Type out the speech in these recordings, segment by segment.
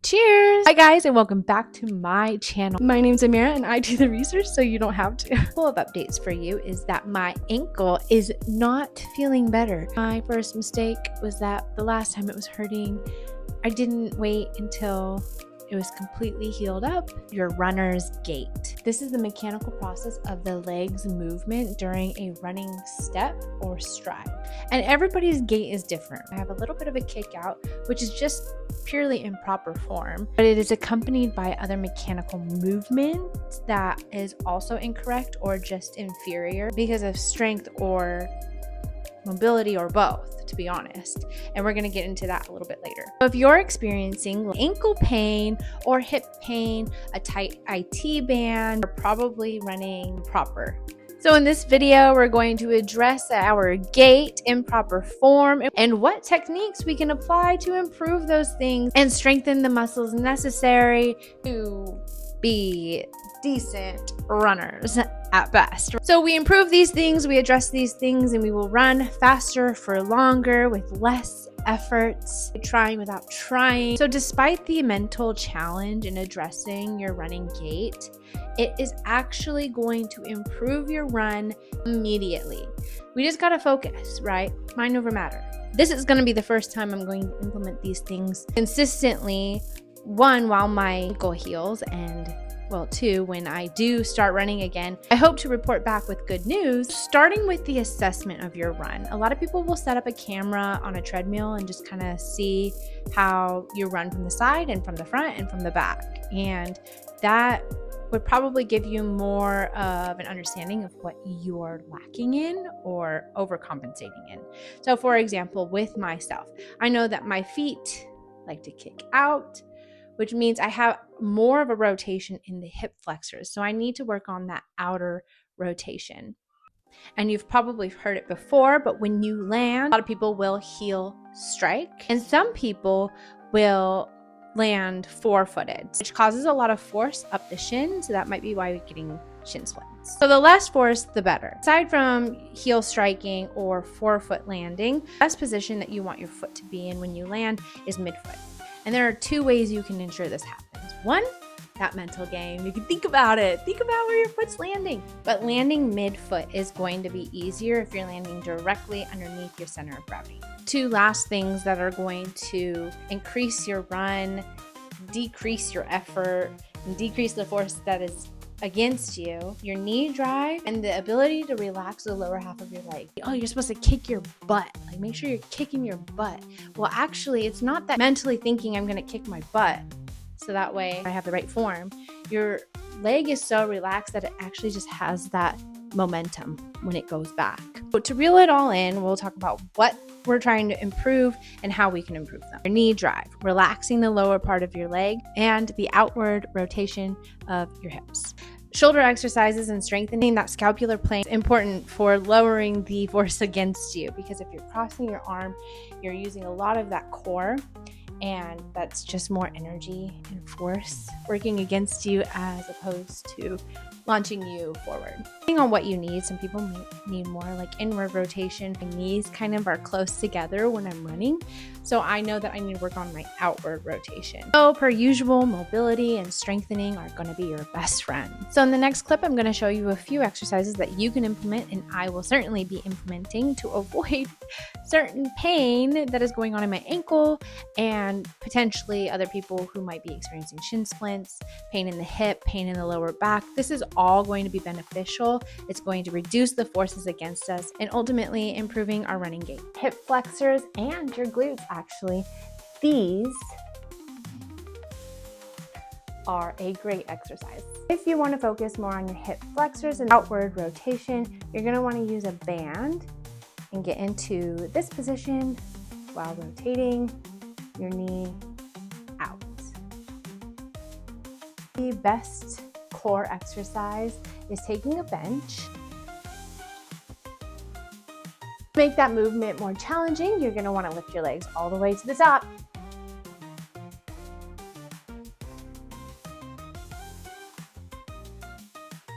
Cheers! Hi guys, and welcome back to my channel. My name's Amira and I do the research so you don't have to. Full of updates for you is that my ankle is not feeling better. My first mistake was that the last time it was hurting, I didn't wait until it was completely healed up. Your runner's gait. This is the mechanical process of the legs movement during a running step or stride. And everybody's gait is different. I have a little bit of a kick out, which is just purely improper form, but it is accompanied by other mechanical movement that is also incorrect or just inferior because of strength or mobility or both, to be honest. And we're going to get into that a little bit later. So if you're experiencing ankle pain or hip pain, a tight IT band, you're probably running proper. So in this video, we're going to address our gait, improper form, and what techniques we can apply to improve those things and strengthen the muscles necessary to be decent runners at best. So we improve these things, we address these things, and we will run faster for longer with less efforts, trying without trying. So despite the mental challenge in addressing your running gait, it is actually going to improve your run immediately. We just gotta focus, right? Mind over matter. This is gonna be the first time I'm going to implement these things consistently. One, while my ankle heals, and well, two, when I do start running again. I hope to report back with good news, starting with the assessment of your run. A lot of people will set up a camera on a treadmill and just kind of see how you run from the side and from the front and from the back. And that would probably give you more of an understanding of what you're lacking in or overcompensating in. So for example, with myself, I know that my feet like to kick out, which means I have more of a rotation in the hip flexors. So I need to work on that outer rotation. And you've probably heard it before, but when you land, a lot of people will heel strike, and some people will land four-footed, which causes a lot of force up the shin. So that might be why you're getting shin splints. So the less force, the better. Aside from heel striking or forefoot landing, the best position that you want your foot to be in when you land is midfoot. And there are two ways you can ensure this happens. One, that mental game. You can think about it. Think about where your foot's landing. But landing midfoot is going to be easier if you're landing directly underneath your center of gravity. Two last things that are going to increase your run, decrease your effort, and decrease the force that is against you, your knee drive and the ability to relax the lower half of your leg. Oh, you're supposed to kick your butt. Like, make sure you're kicking your butt. Well, actually, it's not that mentally thinking I'm going to kick my butt so that way I have the right form. Your leg is so relaxed that it actually just has that momentum when it goes back. But to reel it all in, we'll talk about what we're trying to improve and how we can improve them. Your knee drive, relaxing the lower part of your leg, and the outward rotation of your hips. Shoulder exercises and strengthening that scapular plane is important for lowering the force against you, because if you're crossing your arm, you're using a lot of that core, and that's just more energy and force working against you as opposed to launching you forward. Depending on what you need, some people may need more like inward rotation. My knees kind of are close together when I'm running, so I know that I need to work on my outward rotation. So per usual, mobility and strengthening are going to be your best friends. So in the next clip, I'm going to show you a few exercises that you can implement, and I will certainly be implementing to avoid certain pain that is going on in my ankle and potentially other people who might be experiencing shin splints, pain in the hip, pain in the lower back. This is all going to be beneficial. It's going to reduce the forces against us and ultimately improving our running gait. Hip flexors and your glutes, actually. These are a great exercise. If you want to focus more on your hip flexors and outward rotation, you're going to want to use a band and get into this position while rotating your knee out. The best core exercise is taking a bench. To make that movement more challenging, you're going to want to lift your legs all the way to the top.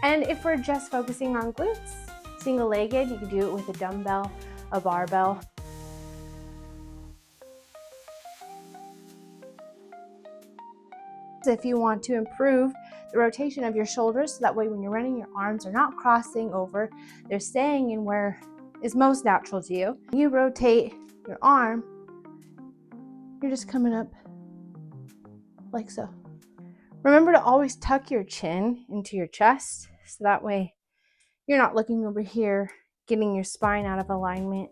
And if we're just focusing on glutes, single-legged, you can do it with a dumbbell, a barbell. If you want to improve the rotation of your shoulders, so that way when you're running, your arms are not crossing over, they're staying in where is most natural to you. You rotate your arm, you're just coming up like so. Remember to always tuck your chin into your chest, so that way you're not looking over here, getting your spine out of alignment.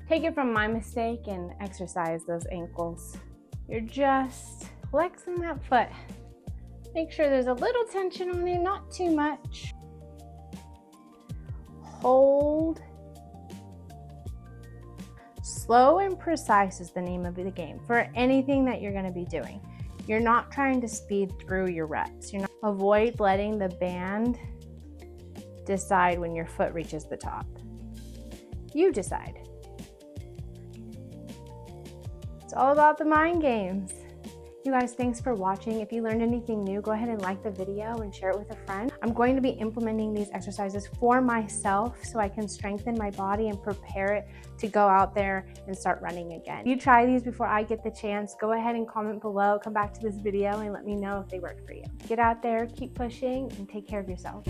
Take it from my mistake and exercise those ankles. You're just flexing that foot. Make sure there's a little tension on it, not too much. Hold. Slow and precise is the name of the game for anything that you're going to be doing. You're not trying to speed through your reps. Avoid letting the band decide when your foot reaches the top. You decide. It's all about the mind games. You guys, thanks for watching. If you learned anything new, go ahead and like the video and share it with a friend. I'm going to be implementing these exercises for myself so I can strengthen my body and prepare it to go out there and start running again. If you try these before I get the chance, go ahead and comment below, come back to this video and let me know if they work for you. Get out there, keep pushing, and take care of yourself.